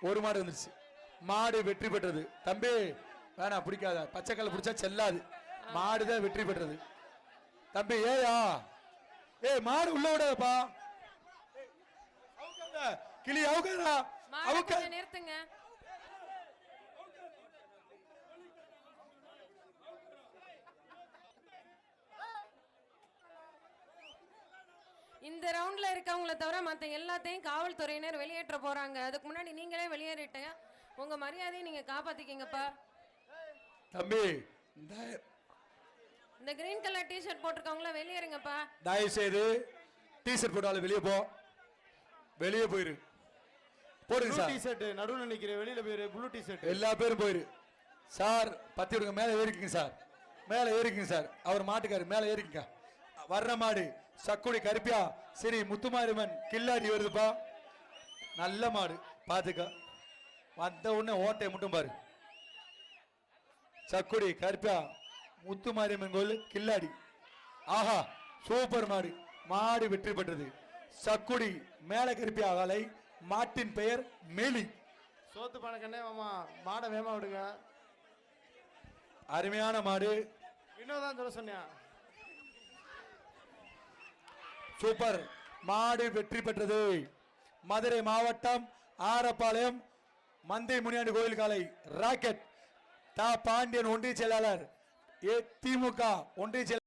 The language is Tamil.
ஒரு மாடு வந்துருச்சு. மாடு வெற்றி பெற்றது. தம்பி வேணாம், பிடிக்காத, பச்சைக்கல்ல பிடிச்சா செல்லாது. மாடுதான் வெற்றி பெற்றது. தம்பி ஏயா, மாடு உள்ள விடாதப்பா. கிளி அவுக்கா அவுக்க நிறுத்துங்க. இந்த ரவுண்ட்ல இருக்கவங்கள தவிர மற்ற எல்லாத்தையும் காவல்துறையினர் வெளியேற்ற போறாங்க. அதுக்கு முன்னாடி நீங்களே வெளியேறிட்டீங்க. உங்க மரியாதையை நீங்க காப்பாத்திக்கீங்கப்பா. தம்பி இந்த கிரீன் கலர் டி-ஷர்ட் போட்டிருக்கவங்கள வெளியேறுங்கப்பா. தயவு செய்து டி-ஷர்ட் போட்டாலும் வெளியே போ, வெளியே போயிரு. போடுங்க சார். டி-ஷர்ட் நடுவுல நிக்கிற, வெளியில போயிரு. ப்ளூ டி-ஷர்ட் எல்லா பேரும் போயிரு சார். பத்தி விடுங்க, மேல ஏறிக்குங்க சார், மேல ஏறிக்குங்க சார். அவர் மாட்டுக்காரு, மேல ஏறிக்குங்க. வர்ற மாடு சக்குடி கருப்பியா சரி முத்துமாரிமன் கில்லாடி வருதுப்பா. நல்ல மாடு பாத்துக்க. வந்த உடனே ஓட்டையை மட்டும் பாரு. சக்குடி கருப்பியா முத்துமாரியம்மன் கோயில் கில்லாடி. ஆஹா சூப்பர் மாடு. மாடு வெற்றி பெற்றது. சக்குடி மேல கருப்பியா காலை. மாட்டின் பெயர் மேலி. சோத்து பணக்கண்ணே மாமா, மாடை வேமா விடுங்க. அருமையான மாடு. இன்னும் சொல்ல சொன்னியா? சூப்பர் மாடு வெற்றி பெற்றது. மதுரை மாவட்டம் ஆரப்பாளையம் மந்தை முனியாண்டி கோயில் காலை ராக்கெட் தா பாண்டியன் ஒன்றிய செயலாளர் திமுக ஒன்றிய